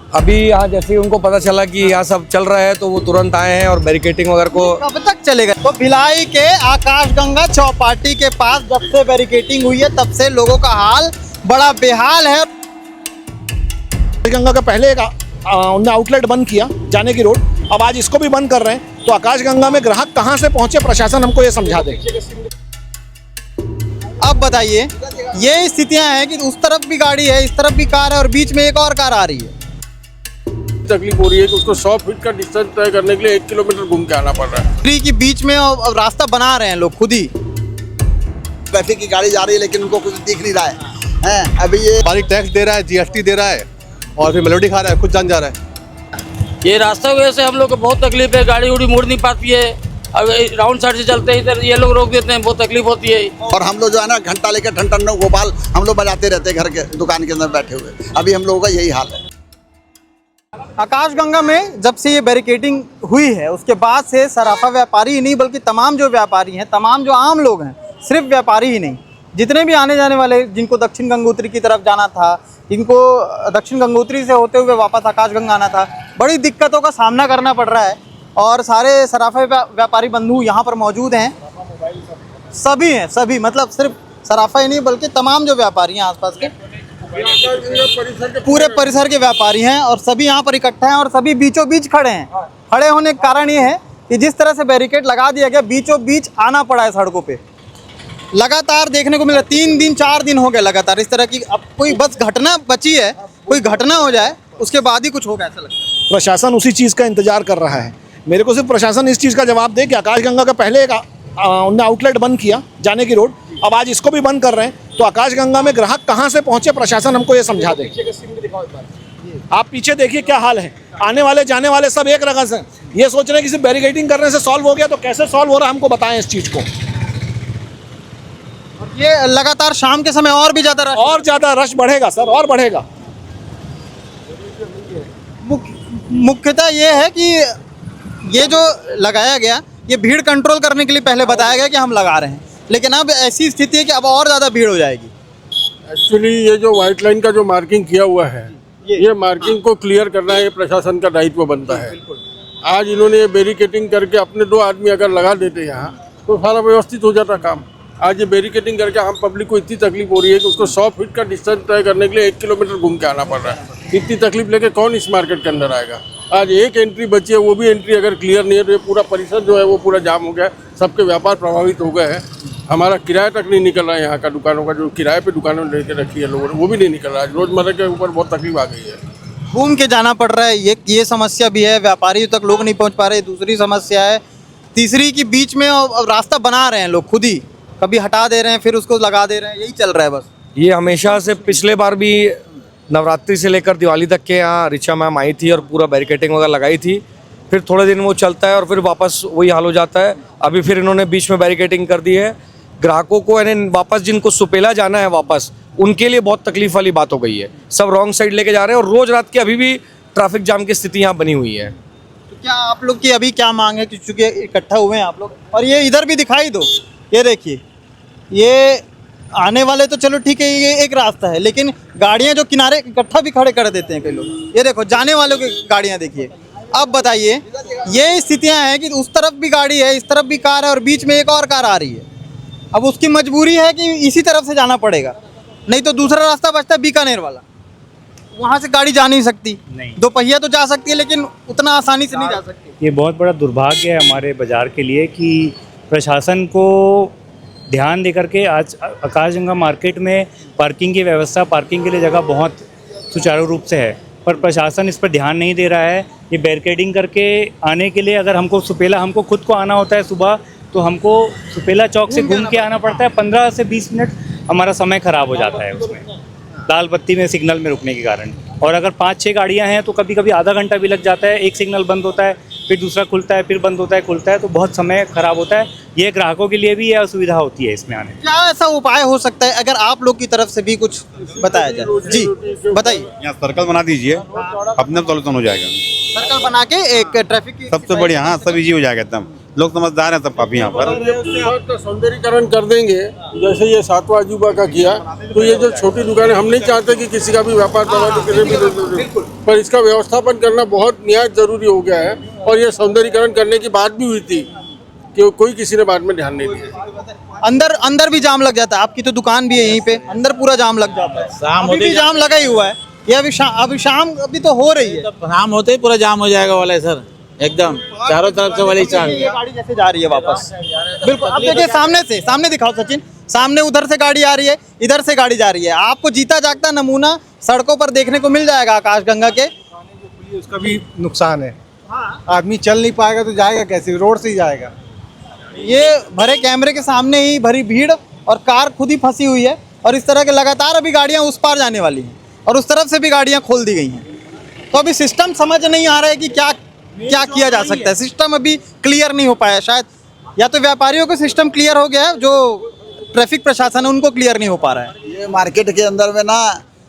अभी यहाँ जैसे ही उनको पता चला कि यहाँ सब चल रहा है तो वो तुरंत आए हैं और बैरिकेटिंग वगैरह को। कब तक चलेगा? तो भिलाई के आकाशगंगा चौपाटी के पास जब से बैरिकेटिंग हुई है तब से लोगों का हाल बड़ा बेहाल है। गंगा का पहले एक उन्होंने आउटलेट बंद किया जाने की रोड, अब आज इसको भी बंद कर रहे हैं। तो आकाशगंगा में ग्राहक कहां से पहुंचे, प्रशासन हमको ये समझा दे। अब बताइए, ये स्थितियां हैं कि उस तरफ भी गाड़ी है, इस तरफ भी कार है और बीच में एक और कार आ रही है। तकलीफ हो रही है कि उसको 100 फीट का डिस्टेंस तय करने के लिए 1 किलोमीटर घूम के आना पड़ रहा है। फ्री के बीच में अब रास्ता बना रहे हैं लोग खुद ही। ट्रैफिक की गाड़ी जा रही है लेकिन उनको कुछ दिख नहीं रहा है। अभी ये पानी टैक्स दे रहा है, जीएसटी दे रहा है और फिर मेलोडी खा रहा है, खुद जान जा रहा है। ये रास्ता की वजह से हम लोग को बहुत तकलीफ है, गाड़ी उड़ी मुड़ नहीं पाती है। अब राउंड साइड से चलते हैं इधर ये लोग रोक देते हैं, बहुत तकलीफ होती है। और हम लोग जो है ना घंटा लेकर ठन गोपाल हम लोग बजाते रहते हैं घर के दुकान के अंदर बैठे हुए। अभी हम लोगों का यही हाल है। आकाशगंगा में जब से ये बैरिकेडिंग हुई है उसके बाद से सराफा व्यापारी ही नहीं बल्कि तमाम जो व्यापारी हैं, तमाम जो आम लोग हैं, सिर्फ व्यापारी ही नहीं, जितने भी आने जाने वाले, जिनको दक्षिण गंगोत्री की तरफ जाना था, जिनको दक्षिण गंगोत्री से होते हुए वापस आकाशगंगा आना था, बड़ी दिक्कतों का सामना करना पड़ रहा है। और सारे सराफा व्यापारी बंधु यहाँ पर मौजूद हैं, सभी हैं, सभी मतलब सिर्फ सराफा ही नहीं बल्कि तमाम जो व्यापारी हैं आसपास के पूरे परिसर के व्यापारी हैं और सभी यहाँ पर इकट्ठा हैं और सभी बीचों बीच खड़े हैं। खड़े होने का कारण ये है कि जिस तरह से बैरिकेड लगा दिया गया, बीचों बीच आना पड़ा है सड़कों पे। लगातार देखने को मिल रहा है, 3 दिन 4 दिन हो गए लगातार इस तरह की। अब कोई बस घटना बची है, कोई घटना हो जाए उसके बाद ही कुछ होगा ऐसा लगता है। प्रशासन उसी चीज़ का इंतजार कर रहा है। मेरे को सिर्फ प्रशासन इस चीज़ का जवाब दे कि आकाशगंगा का पहले एक उन्होंने आउटलेट बंद किया जाने की रोड, अब आज इसको भी बंद कर रहे हैं। तो आकाशगंगा में ग्राहक कहां से पहुंचे, प्रशासन हमको ये समझा दे। आप पीछे देखिए क्या हाल है, आने वाले जाने वाले सब एक रगस हैं। ये सोच रहे हैं कि सिर्फ बैरिकेडिंग करने से सॉल्व हो गया, तो कैसे सॉल्व हो रहा है हमको बताएं इस चीज़ को। ये लगातार शाम के समय और भी ज़्यादा रश बढ़ेगा सर, और बढ़ेगा। मुख्यतः ये है कि ये जो लगाया गया, ये भीड़ कंट्रोल करने के लिए पहले बताया गया कि हम लगा रहे हैं, लेकिन अब ऐसी स्थिति है कि अब और ज़्यादा भीड़ हो जाएगी। एक्चुअली ये जो व्हाइट लाइन का जो मार्किंग किया हुआ है, ये मार्किंग को क्लियर करना है, ये प्रशासन का दायित्व बनता है। आज इन्होंने ये बैरिकेडिंग करके अपने 2 आदमी अगर लगा देते यहाँ तो सारा व्यवस्थित हो जाता काम। आज ये बैरिकेडिंग करके हम पब्लिक को इतनी तकलीफ हो रही है कि उसको 100 फीट का डिस्टेंस तय करने के लिए 1 किलोमीटर घूम के आना पड़ रहा है। इतनी तकलीफ लेके कौन इस मार्केट के अंदर आएगा। आज एक एंट्री बची है, वो भी एंट्री अगर क्लियर नहीं है तो ये पूरा परिसर जो है वो पूरा जाम हो गया, सबके व्यापार प्रभावित हो गए हैं। हमारा किराया तक नहीं निकल रहा है, यहाँ का दुकानों का जो किराए पे दुकानों लेके रखी है लोगों ने, वो भी नहीं निकल रहा है। रोजमर्रा के ऊपर बहुत तकलीफ आ गई है, घूम के जाना पड़ रहा है। ये समस्या भी है, व्यापारी तक लोग नहीं पहुँच पा रहे, दूसरी समस्या है। तीसरी की बीच में अब रास्ता बना रहे हैं लोग खुद ही, कभी हटा दे रहे हैं फिर उसको लगा दे रहे हैं, यही चल रहा है बस। ये हमेशा से, पिछले बार भी नवरात्रि से लेकर दिवाली तक के यहाँ रिचा मैम आई थी और पूरा बैरिकेडिंग वगैरह लगाई थी, फिर थोड़े दिन वो चलता है और फिर वापस वही हाल हो जाता है। अभी फिर इन्होंने बीच में बैरिकेडिंग कर दी है। ग्राहकों को यानी वापस जिनको सुपेला जाना है वापस, उनके लिए बहुत तकलीफ वाली बात हो गई है। सब रॉन्ग साइड लेके जा रहे हैं और रोज रात की अभी भी ट्रैफिक जाम की स्थिति यहाँ बनी हुई है। तो क्या आप लोग की अभी क्या मांग है, क्योंकि इकट्ठा हुए हैं आप लोग? और ये इधर भी दिखाई दो, ये देखिए, ये आने वाले तो चलो ठीक है, ये एक रास्ता है, लेकिन गाड़ियां जो किनारे इकट्ठा भी खड़े कर देते हैं कई लोग। ये देखो जाने वालों की गाड़ियां देखिए। अब बताइए, ये स्थितियां हैं कि उस तरफ भी गाड़ी है, इस तरफ भी कार है और बीच में एक और कार आ रही है। अब उसकी मजबूरी है कि इसी तरफ से जाना पड़ेगा, नहीं तो दूसरा रास्ता बचता है बीकानेर वाला, वहाँ से गाड़ी जा नहीं सकती। नहीं, 2 पहिया तो जा सकती है लेकिन उतना आसानी से नहीं जा सकती। ये बहुत बड़ा दुर्भाग्य है हमारे बाज़ार के लिए कि प्रशासन को ध्यान दे करके आज आकाशगंगा मार्केट में पार्किंग की व्यवस्था, पार्किंग के लिए जगह बहुत सुचारू रूप से है, पर प्रशासन इस पर ध्यान नहीं दे रहा है। ये बैरिकेडिंग करके आने के लिए अगर हमको खुद को आना होता है सुबह, तो हमको सुपेला चौक से घूम के आना पड़ता है। 15 से 20 मिनट हमारा समय ख़राब हो जाता है उसमें, लाल बत्ती में सिग्नल में रुकने के कारण। और अगर 5-6 गाड़ियां हैं तो कभी कभी आधा घंटा भी लग जाता है। एक सिग्नल बंद होता है, फिर दूसरा खुलता है, फिर बंद होता है, खुलता है, तो बहुत समय खराब होता है। ये ग्राहकों के लिए भी यह असुविधा होती है इसमें आने। क्या ऐसा उपाय हो सकता है, अगर आप लोग की तरफ से भी कुछ बताया जाए? जी बताइए। यहाँ सर्कल बना दीजिए, अपने सॉल्यूशन हो जाएगा। सर्कल बना के एक ट्रैफिक की सबसे बढ़िया, हाँ, सब इजी हो जाएगा एकदम। लोग समझदार हैं सब काफी यहाँ पर। सौंदर्यीकरण कर देंगे जैसे ये 7वां अजूबा का किया, तो ये जो छोटी दुकानें, हम नहीं चाहते कि किसी का भी व्यापार करवा तो किसी भी पर इसका व्यवस्थापन करना बहुत निहायत जरूरी हो गया है। और ये सौंदर्यीकरण करने की बात भी हुई थी कि कोई किसी ने बाद में ध्यान नहीं दिया। अंदर भी जाम लग जाता है, आपकी तो दुकान भी है यहीं पे, अंदर पूरा जाम लग जाता है। अभी भी जाम लगा ही हुआ है, ये अभी शाम अभी तो हो रही है। शाम होते ही पूरा जाम हो जाएगा वाला सर, एकदम चारों तरफ से वाली चाल। ये गाड़ी जैसे जा रही है वापस, बिल्कुल। अब देखिए सामने दिखाओ सचिन, सामने उधर से गाड़ी आ रही है, इधर से गाड़ी जा रही है। आपको जीता जागता नमूना सड़कों पर देखने को मिल जाएगा आकाशगंगा के। उसका भी नुकसान है, आदमी चल नहीं पाएगा तो जाएगा कैसे, रोड से ही जाएगा। ये भरे कैमरे के सामने ही भरी भीड़ और कार खुद ही फंसी हुई है, और इस तरह के लगातार अभी गाड़ियां उस पार जाने वाली हैं और उस तरफ से भी गाड़ियां खोल दी गई हैं। तो अभी सिस्टम समझ नहीं आ रहा है कि क्या किया जा सकता है। सिस्टम अभी क्लियर नहीं हो पाया, शायद या तो व्यापारियों का सिस्टम क्लियर हो गया है, जो ट्रैफिक प्रशासन है उनको क्लियर नहीं हो पा रहा है। ये मार्केट के अंदर में ना,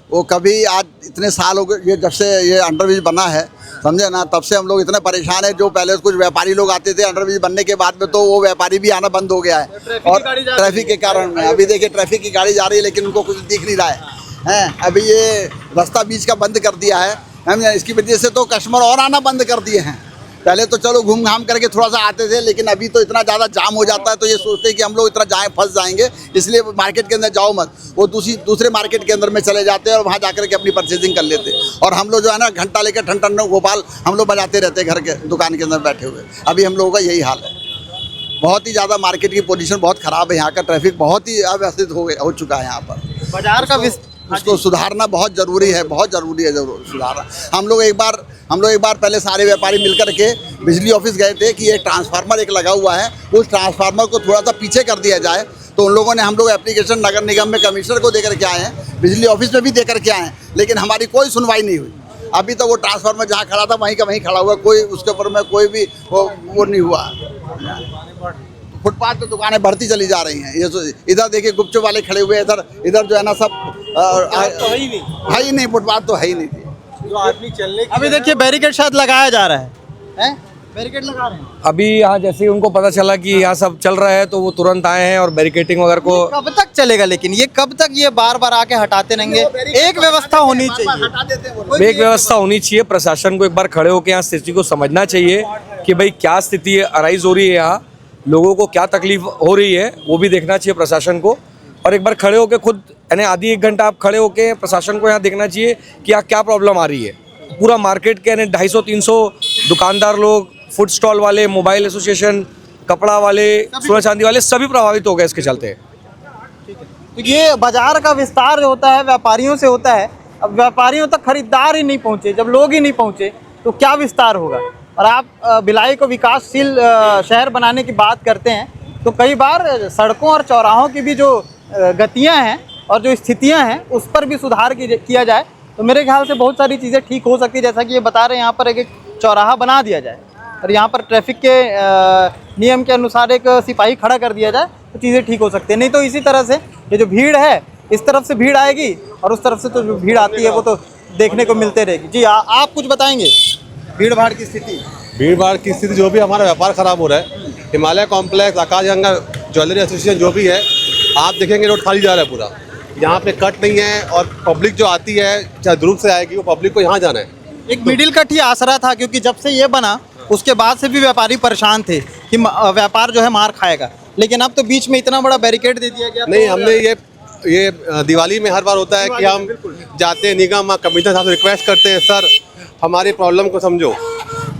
वो कभी आज इतने साल हो गए, ये जब से ये अंडरब्रिज बना है समझे ना, तब से हम लोग इतने परेशान हैं। जो पहले कुछ व्यापारी लोग आते थे, अंडरब्रिज बनने के बाद में तो वो व्यापारी भी आना बंद हो गया है। और ट्रैफिक के कारण में अभी देखिए ट्रैफिक की गाड़ी जा रही है लेकिन उनको कुछ दिख नहीं रहा है। अभी ये रास्ता बीच का बंद कर दिया है, हम इसकी वजह से तो कस्टमर और आना बंद कर दिए हैं। पहले तो चलो घूम घाम करके थोड़ा सा आते थे, लेकिन अभी तो इतना ज़्यादा जाम हो जाता है तो ये सोचते हैं कि हम लोग इतना फंस जाएंगे, इसलिए मार्केट के अंदर जाओ मत, वो दूसरे मार्केट के अंदर में चले जाते हैं और वहाँ जाकर के अपनी परचेजिंग कर लेते हैं। और हम लोग जो है ना घंटा लेकर ठन गोपाल हम लोग बजाते रहते हैं घर के दुकान के अंदर बैठे हुए। अभी हम लोगों का यही हाल है। बहुत ही ज़्यादा मार्केट की पोजीशन बहुत ख़राब है, यहाँ का ट्रैफिक बहुत ही अव्यवस्थित हो चुका है। यहाँ पर बाजार का उसको सुधारना बहुत ज़रूरी है, बहुत ज़रूरी है जरूर सुधारना। हम लोग एक बार पहले सारे व्यापारी मिलकर के बिजली ऑफिस गए थे कि एक ट्रांसफार्मर एक लगा हुआ है, उस ट्रांसफार्मर को थोड़ा सा पीछे कर दिया जाए। तो उन लोगों ने, हम लोग एप्लीकेशन नगर निगम में कमिश्नर को देकर के आए हैं, बिजली ऑफिस में भी देकर के आए हैं, लेकिन हमारी कोई सुनवाई नहीं हुई। अभी तो वो ट्रांसफार्मर जहाँ खड़ा था वहीं का वहीं खड़ा हुआ, कोई उसके ऊपर में कोई भी वो नहीं हुआ। फुटपाथ पे दुकानें बढ़ती चली जा रही हैं। ये इधर देखिए गुपचुप वाले खड़े हुए, इधर जो है ना सब है ही नहीं, फुटपाथ तो है ही नहीं थी। जो आदमी चलने अभी देखिए बैरिकेड शायद लगाया जा रहा है, बैरिकेड लगा रहे हैं। अभी यहाँ जैसे ही उनको पता चला कि यहाँ सब चल रहा है तो वो तुरंत आए हैं और बैरिकेटिंग वगैरह को। कब तक चलेगा लेकिन ये, कब तक ये बार बार आके हटाते रहेंगे? एक व्यवस्था होनी चाहिए, एक व्यवस्था होनी चाहिए। प्रशासन को एक बार खड़े होकर यहाँ स्थिति को समझना चाहिए कि भाई क्या स्थिति अराइज हो रही है, यहाँ लोगों को क्या तकलीफ हो रही है वो भी देखना चाहिए प्रशासन को। और एक बार खड़े होकर खुद यानी आधी एक घंटा आप खड़े होकर प्रशासन को यहाँ देखना चाहिए कि यहाँ क्या प्रॉब्लम आ रही है। पूरा मार्केट के यानी 250-300 दुकानदार लोग, फूड स्टॉल वाले, मोबाइल एसोसिएशन, कपड़ा वाले, सोना चांदी वाले सभी प्रभावित हो गए इसके चलते। तो ये बाजार का विस्तार होता है व्यापारियों से होता है। अब व्यापारियों तक खरीदार ही नहीं पहुँचे, जब लोग ही नहीं पहुँचे तो क्या विस्तार होगा। और आप भिलाई को विकासशील शहर बनाने की बात करते हैं तो कई बार सड़कों और चौराहों की भी जो गतियां हैं और जो स्थितियां हैं उस पर भी सुधार किया जाए तो मेरे ख्याल से बहुत सारी चीज़ें ठीक हो सकती है। जैसा कि ये बता रहे हैं, यहाँ पर एक चौराहा बना दिया जाए और यहाँ पर ट्रैफिक के नियम के अनुसार एक सिपाही खड़ा कर दिया जाए तो चीज़ें ठीक हो सकती है। नहीं तो इसी तरह से ये जो भीड़ है, इस तरफ से भीड़ आएगी और उस तरफ से तो जो भीड़ आती है वो तो देखने को मिलते रहेगी। जी आप कुछ बताएंगे भीड़ भाड़ की स्थिति? जो भी हमारा व्यापार खराब हो रहा है, हिमालय कॉम्प्लेक्स, आकाशगंगा ज्वेलरी एसोसिएशन जो भी है, आप देखेंगे रोड खाली जा रहा है पूरा। यहाँ पे कट नहीं है और पब्लिक जो आती है चाहे दूर से आएगी वो पब्लिक को यहाँ जाना है। एक मिडिल कट ही आसरा था, क्योंकि जब से ये बना उसके बाद से भी व्यापारी परेशान थे कि व्यापार जो है मार खाएगा, लेकिन अब तो बीच में इतना बड़ा बैरिकेड दे दिया गया। नहीं, हमने ये दिवाली में हर बार होता है कि हम जाते हैं निगम कमिश्नर साहब से रिक्वेस्ट करते हैं, सर हमारी प्रॉब्लम को समझो,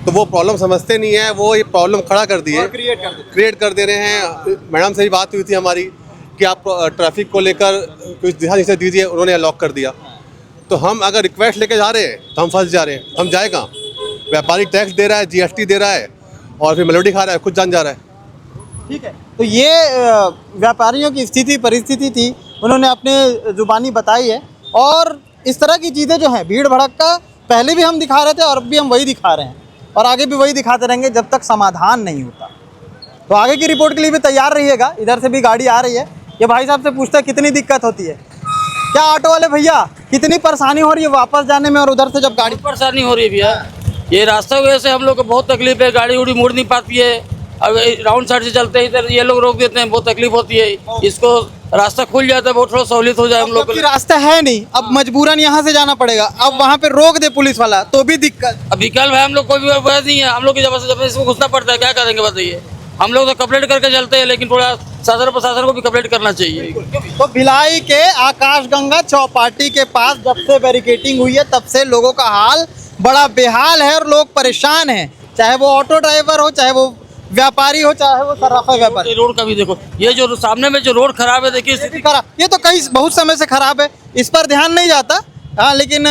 तो वो प्रॉब्लम समझते नहीं है, वो ये प्रॉब्लम खड़ा कर दिए, क्रिएट कर दे रहे हैं। मैडम से ही बात हुई थी हमारी कि आप ट्रैफिक को लेकर कुछ दिशा निर्देश दीजिए, उन्होंने लॉक कर दिया। तो हम अगर रिक्वेस्ट लेके जा रहे हैं तो हम फंस जा रहे हैं, हम जाए कहाँ? व्यापारी टैक्स दे रहा है, जीएसटी दे रहा है और फिर मेलोडी खा रहा है, खुद जान जा रहा है। ठीक है, तो ये व्यापारियों की स्थिति परिस्थिति थी, उन्होंने अपने जुबानी बताई है। और इस तरह की चीज़ें जो हैं, भीड़ भड़का पहले भी हम दिखा रहे थे और अब भी हम वही दिखा रहे हैं और आगे भी वही दिखाते रहेंगे जब तक समाधान नहीं होता। तो आगे की रिपोर्ट के लिए भी तैयार रहिएगा। इधर से भी गाड़ी आ रही है, ये भाई साहब से पूछता है कितनी दिक्कत होती है। क्या ऑटो वाले भैया, कितनी परेशानी हो रही है वापस जाने में और उधर से जब गाड़ी? परेशानी हो रही है भैया, ये रास्ता की वजह से हम लोग को बहुत तकलीफ है। गाड़ी उड़ी मुड़ नहीं पाती है, अब राउंड साइड से चलते हैं इधर ये लोग रोक देते हैं, बहुत तकलीफ होती है। इसको रास्ता खुल जाता है, बहुत थोड़ा सहूलियत हो जाए हम लोग को। जबकि रास्ता है नहीं, अब मजबूरन यहाँ से जाना पड़ेगा। अब वहाँ पे रोक दे पुलिस वाला तो भी दिक्कत। अब विकल्प है हम लोग, कोई भी वजह नहीं है, हम लोग की जब इसमें घुसना पड़ता है, क्या करेंगे बताइए। हम लोग तो कंप्लेंट करके चलते हैं, लेकिन थोड़ा शासन प्रशासन को भी कंप्लेंट करना चाहिए। तो भिलाई के आकाशगंगा चौपाटी के पास जब से बैरिकेटिंग हुई है तब से लोगों का हाल बड़ा बेहाल है और लोग परेशान हैं, चाहे वो ऑटो ड्राइवर हो, चाहे वो व्यापारी हो, चाहे वो सर्राफा व्यापारी। रोड का भी देखो, ये जो सामने में जो रोड खराब है, देखिए स्थिति खराब, ये तो कई बहुत समय से खराब है, इस पर ध्यान नहीं जाता। हाँ, लेकिन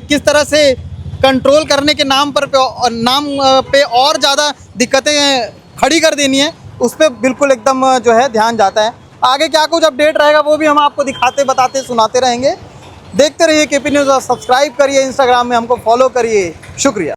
किस तरह से कंट्रोल करने के नाम पे और ज़्यादा दिक्कतें खड़ी कर देनी है, उस पर बिल्कुल एकदम जो है ध्यान जाता है। आगे क्या कुछ अपडेट रहेगा वो भी हम आपको दिखाते, बताते, सुनाते रहेंगे। देखते रहिए केपी न्यूज़ और सब्सक्राइब करिए, इंस्टाग्राम में हमको फॉलो करिए। शुक्रिया।